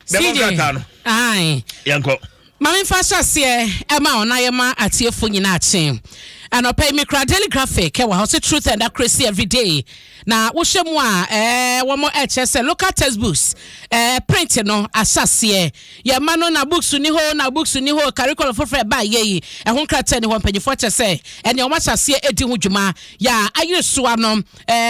CJ. Aye. Yanko. Mami fasha sie ema onayema atiefo nyina ache. And pay me daily graphic wa house truth and accuracy every day. Na wo hwemu a wo mo HS local textbooks print no asase ye ma no na books ni ho curriculum for ba ye ho krata ni ho mpanyefo chese ene o ma asase edi ho dwuma ya ayeso ano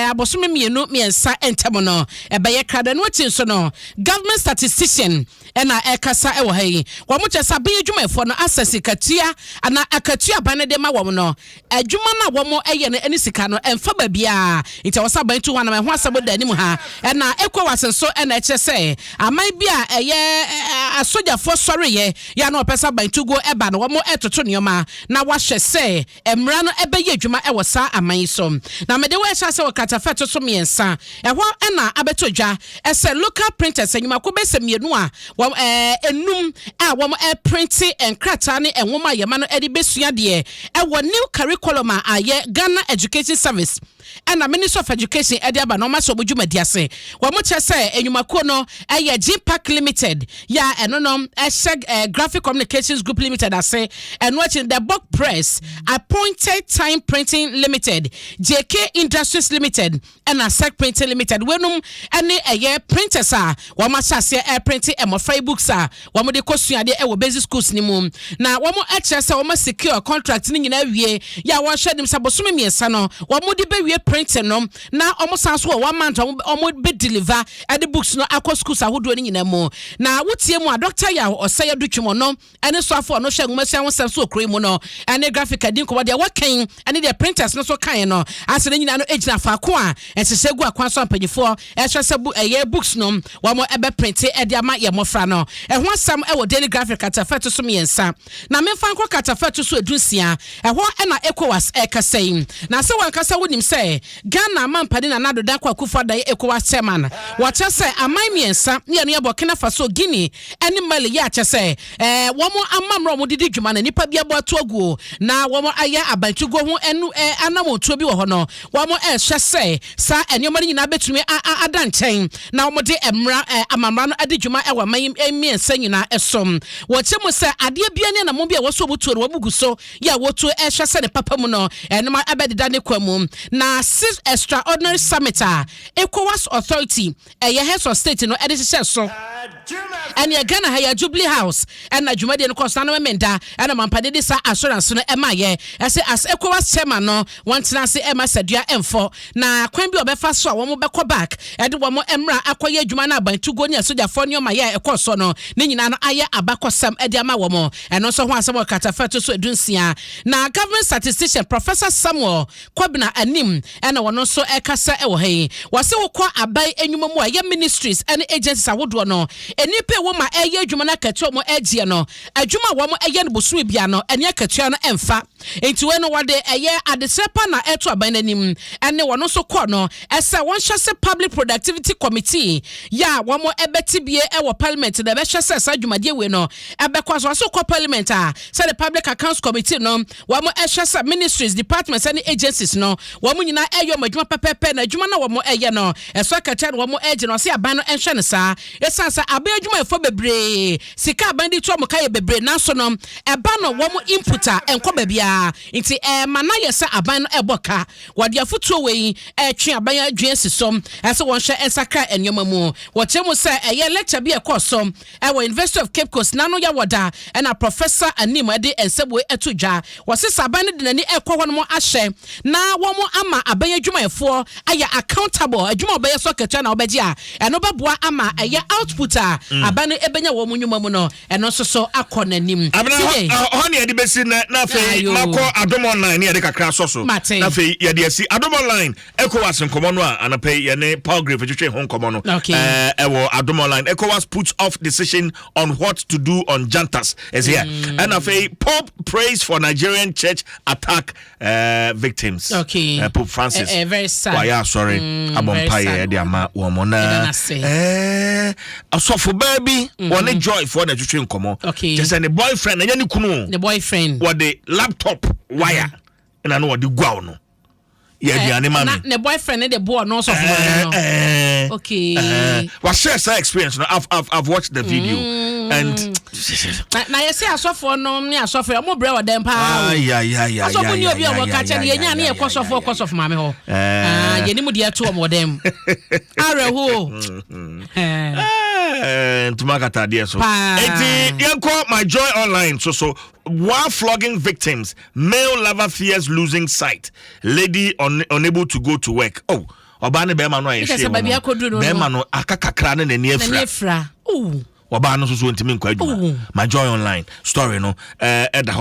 abosome mienu miensa entem no be ye krada no tin so no government statistician ena ekasa e wo hayi wo mo chese be dwumafo no asase katua ana akatua banede ma wo no adwuma na wo mo eye no eni sika no emfa ba bia nti wo ban tu wana ho asabo da anim ha na ekwa wasenso na eche se aman bia eye asojafo sori ye ya na opesa ban tu go eba no mo etoto nioma na wahwe se emra no ebeye adwuma e wosa aman so na mede we sha se wakata feto so miensa eho na abetodwa ese local printers enyuma ko bese mienu a enum a wo print enkrata ne enwoma yema no edi besua de wo new curriculum a aye Ghana Education Service and the Minister of Education Ediaba no maso bujuma diase wa mo chese enyumako no G Pack Limited ya enonom Graphic Communications Group Limited ase and watching the Book Press Appointed Time Printing Limited JK Industries Limited and Sec Printing Limited wenum ene printers a wa ma chase printing free books a wa mo de kosuade e wo basic schools ni mum na wa mo chese wa ma secure contract ni nyina wie ya wa hwedim sabosome miesa no wa mo de be printing no na omo so 1 month omo be deliver at the books no akọ schools ahodo ni nyina mu na wotie mu a doctor ya osaya dutwemo no ene so afọ no hwe ngumasi awon sem so okre mu no ene graphic adin ko de wakan ene de printers no so kan no asere nyina no ejina fa ko a ensesegu akwan so ampanyefo ehwe se books no wa mo ebe print e de ama ye mofra no ehwo asam e wo daily graphic atafeto so miensa na memfa nko katafeto so edunsia ehwo ena ECOWAS ekasai na se wankasa wonim se Ghana mampadi na nado da kwa kufa da ECOWAS chairman wacha se amai miensa ne no Burkina Faso Guinea eni Mali ya cha se womo amamro mo didi dwuma na nipa bia bo atoaguo na womo aya abantugo ho enu anamontuo bi wo ho no womo hwe se sa enyo nyina betumi adanchen na womo de emra amamra no adi dwuma e wa miensa nyina esom wache mo se ade bia ne na mo bia wo so butuo no wabugu so ya wotu hwe se ne papa mu no enema abedida ne kwamu na six extraordinary summit ECOWAS authority heads of state no edit so and ya Ghana ha ya Jubilee House and na dwumade no kosta na memenda and mampade de sa assurance no ema ye as ECOWAS chairman no wantena se ema sadua emfo na kwan bi obefa so a wo mo beko back e de wo mo emra akoye adwuma na ban tugo ni asojafo ne oma ye ekoso no ne nyina no aye abakosam e de ama wo mo eno so ho asem katafeto so edunsia na government statistician Professor Samuel Kwabena anim ena wono so ekasa e wo he wase wo kwa abai enyuma mu aye ministries and agencies awodo no enipe wo ma eye adwuma na katuo mo agie no adwuma wo mo eye no bosu bia no ene katuo no emfa enti we no wode eye adesepa na eto aban nanim ene wono so kọ no ese won hwese public productivity committee ya wo mo ebetibie e wo parliament na be hwese sa adwumade we no ebekwa so kọ parliament a say the public accounts committee no wo mo hwese ministries departments and agencies no wo mo nyina eyo madwuma pepepe na adwuma na wo mo eye no eso kata wo mo ege no se aban no enhwe ne saa esansa aban adwuma efo bebre sika aban di to mo kaye bebre nanso no eba no wo mo inputa enko ba bia nti mana yesa aban no eboka wode afutuo we twe aban adwen sisom ese won hwe ensakra enyoma mu wo chemu se eye lecture bi ekoso wo University of Cape Coast nano ya woda na Professor Anim ade ensebo etudwa wo se saban no de nani ekọ ho no mo ahye na wo mo ama aban adwuma efo aya accountable adwuma obeye so ketua na obeji a eno beboa ama eye output a aban ebenya wo mo nwuma mu no eno so akọ nanim ho ne ade besi na fe mako Adom online ne ade kakra so na fe ye de asi Adom online ECOWAS nkomo no a anape ye ne Paul Grave twetwe ho nkomo no ewo Adom online ECOWAS puts off decision on what to do on jantas is here and afi Pope prays for Nigerian church attack victims Pope Francis very sad why sorry abompaye de ama wo mo na asofo baby one joy for na twetwe nkomo just any boyfriend and kunu the boyfriend what the laptop wire and I know what the gwa no aduane ma me na boyfriend the boy no so for okay what share that experience no I've watched the video and na you say asofo no me asofo mo bre o dem pa yeah asofo ni obi o mo ka che ye nya na e kosof ma me ho ye ni mu de to mo dem areho tumakata de so enti yanko my joy online so while flogging victims, male lover fears losing sight. Lady unable to go to work. Oh, Obane Bema no issue. Bema no akakakra ne nefra. Oh. Wabano so ntimi nkwaduma. My joy online story no.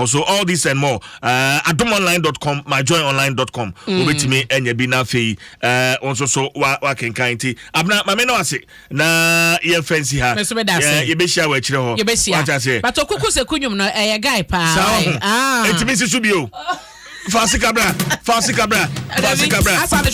So all this and more. Adomonline.com, myjoyonline.com. Obetimi enye bi na fei. Also so wa kenkanti. Abna mame no ase na ye fancy ha. Ye be share wa kire ho. Ye be share. But okuku se kunyum no guy pa. Ntimi sisu bio. Fasi kabra. Asa de